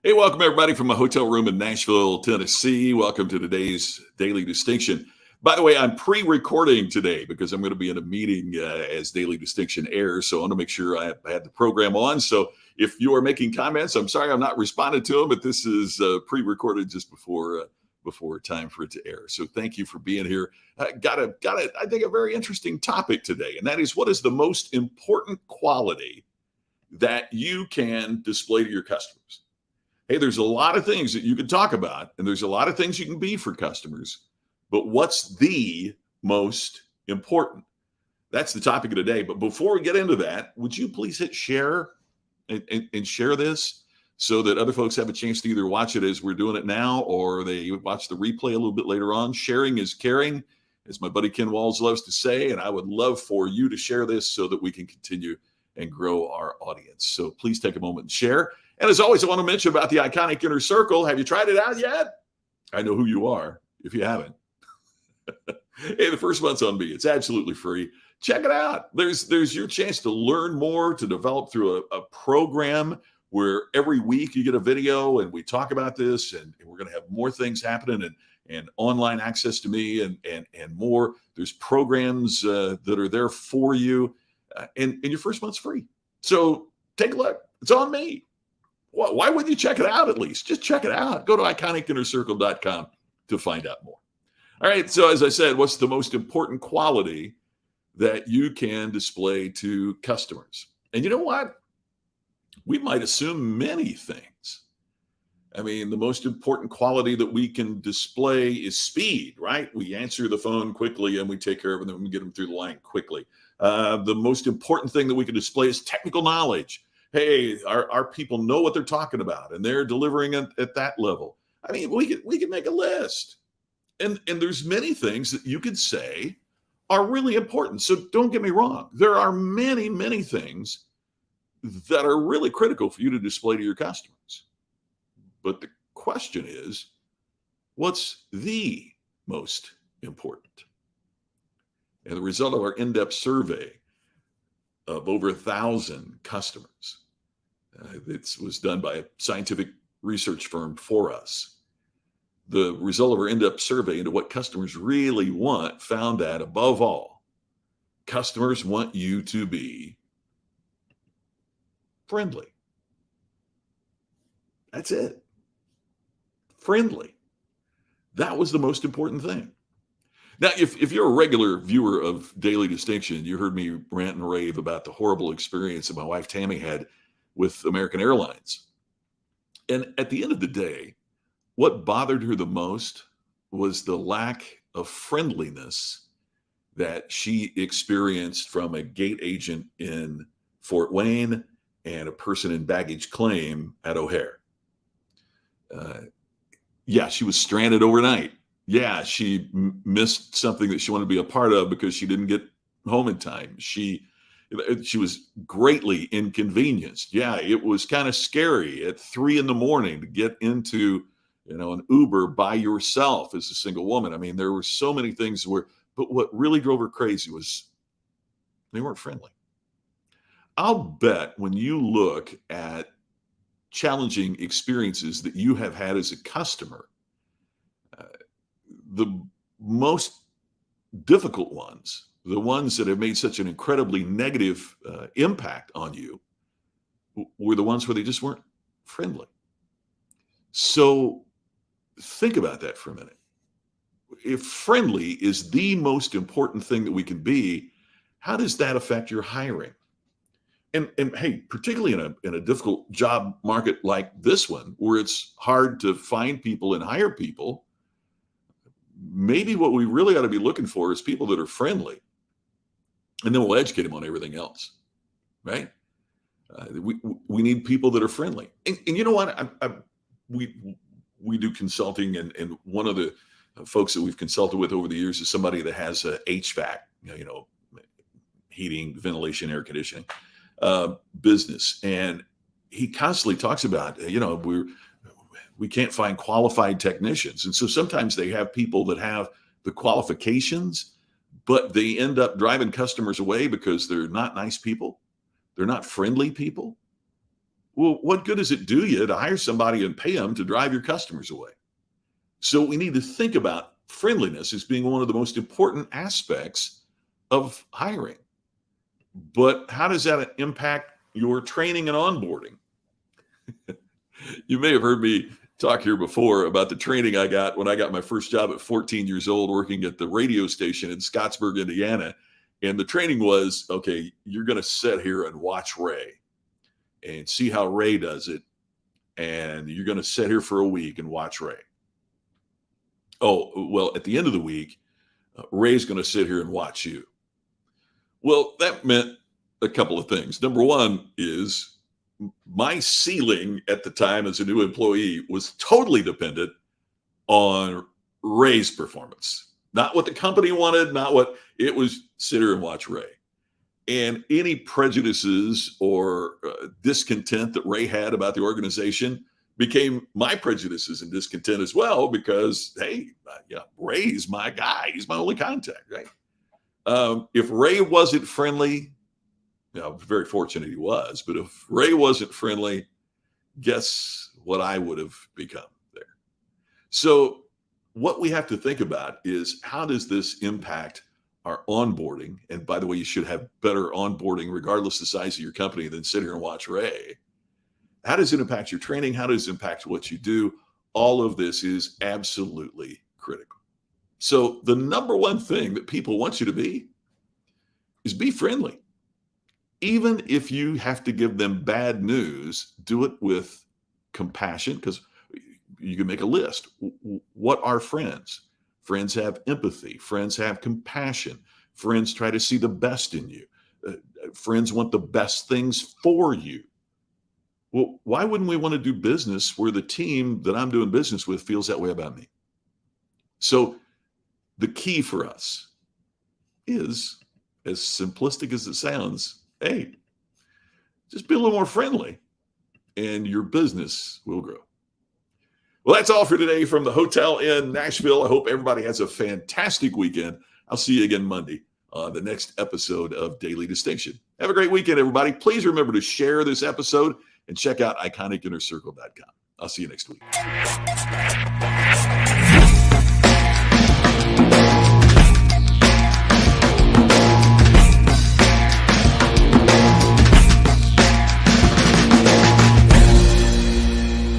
Hey, welcome everybody from a hotel room in Nashville, Tennessee. Welcome to today's Daily Distinction. By the way, I'm pre-recording today because I'm going to be in a meeting as Daily Distinction airs. So I want to make sure I had the program on. So if you are making comments, I'm sorry I'm not responding to them, but this is pre-recorded just before time for it to air. So thank you for being here. Got I think a very interesting topic today, and that is, what is the most important quality that you can display to your customers? Hey, there's a lot of things that you can talk about, and there's a lot of things you can be for customers, but what's the most important? That's the topic of the day. But before we get into that, would you please hit share and share this so that other folks have a chance to either watch it as we're doing it now or they watch the replay a little bit later on. Sharing is caring, as my buddy Ken Walls loves to say, and I would love for you to share this so that we can continue and grow our audience. So please take a moment and share. And as always, I want to mention about the Iconic Inner Circle. Have you tried it out yet? I know who you are if you haven't. Hey, the first month's on me. It's absolutely free. Check it out. There's your chance to learn more, to develop through a program where every week you get a video and we talk about this, and we're going to have more things happening and online access to me and more. There's programs that are there for you, and your first month's free. So take a look. It's on me. Why wouldn't you check it out at least? Just check it out. Go to iconicinnercircle.com to find out more. All right. So as I said, what's the most important quality that you can display to customers? And you know what? We might assume many things. I mean, the most important quality that we can display is speed, right? We answer the phone quickly and we take care of them and we get them through the line quickly. The most important thing that we can display is technical knowledge. Hey, our people know what they're talking about and they're delivering at that level. I mean, we could make a list. And there's many things that you could say are really important. So don't get me wrong. There are many, many things that are really critical for you to display to your customers. But the question is, what's the most important? And the result of our in-depth survey of over 1,000 customers, it was done by a scientific research firm for us. The result of our in-depth survey into what customers really want found that, above all, customers want you to be friendly. That's it. Friendly. That was the most important thing. Now, if you're a regular viewer of Daily Distinction, you heard me rant and rave about the horrible experience that my wife Tammy had with American Airlines. And at the end of the day, what bothered her the most was the lack of friendliness that she experienced from a gate agent in Fort Wayne and a person in baggage claim at O'Hare. Yeah, she was stranded overnight. Yeah, she missed something that she wanted to be a part of because she didn't get home in time. She was greatly inconvenienced. Yeah, it was kind of scary at 3 a.m. to get into, an Uber by yourself as a single woman. I mean, there were so many things but what really drove her crazy was they weren't friendly. I'll bet when you look at challenging experiences that you have had as a customer, the most difficult ones, the ones that have made such an incredibly negative impact on you, were the ones where they just weren't friendly. So think about that for a minute. If friendly is the most important thing that we can be, how does that affect your hiring? And hey, particularly in a difficult job market like this one, where it's hard to find people and hire people, maybe what we really ought to be looking for is people that are friendly, and then we'll educate them on everything else, right? We need people that are friendly. And you know what? We do consulting, and one of the folks that we've consulted with over the years is somebody that has a HVAC, heating, ventilation, air conditioning business. And he constantly talks about, we can't find qualified technicians. And so sometimes they have people that have the qualifications, but they end up driving customers away because they're not nice people. They're not friendly people. Well, what good does it do you to hire somebody and pay them to drive your customers away? So we need to think about friendliness as being one of the most important aspects of hiring. But how does that impact your training and onboarding? You may have heard me talk here before about the training I got when I got my first job at 14 years old working at the radio station in Scottsburg, Indiana. And the training was, okay, you're going to sit here and watch Ray and see how Ray does it. And you're going to sit here for a week and watch Ray. Oh, well, at the end of the week, Ray's going to sit here and watch you. Well, that meant a couple of things. Number one is my ceiling at the time as a new employee was totally dependent on Ray's performance. Not what the company wanted, not what it was, sit here and watch Ray. And any prejudices or discontent that Ray had about the organization became my prejudices and discontent as well, because, hey, Ray's my guy. He's my only contact, right? If Ray wasn't friendly, I'm very fortunate he was, but if Ray wasn't friendly, guess what I would have become there? So what we have to think about is, how does this impact our onboarding? And by the way, you should have better onboarding regardless of the size of your company than sit here and watch Ray. How does it impact your training? How does it impact what you do? All of this is absolutely critical. So the number one thing that people want you to be is be friendly. Even if you have to give them bad news, do it with compassion, because you can make a list. What are friends? Friends have empathy. Friends have compassion. Friends try to see the best in you. Friends want the best things for you. Well, why wouldn't we want to do business where the team that I'm doing business with feels that way about me? So the key for us is, as simplistic as it sounds, hey, just be a little more friendly and your business will grow. Well, that's all for today from the hotel in Nashville. I hope everybody has a fantastic weekend. I'll see you again Monday on the next episode of Daily Distinction. Have a great weekend, everybody. Please remember to share this episode and check out iconicinnercircle.com. I'll see you next week.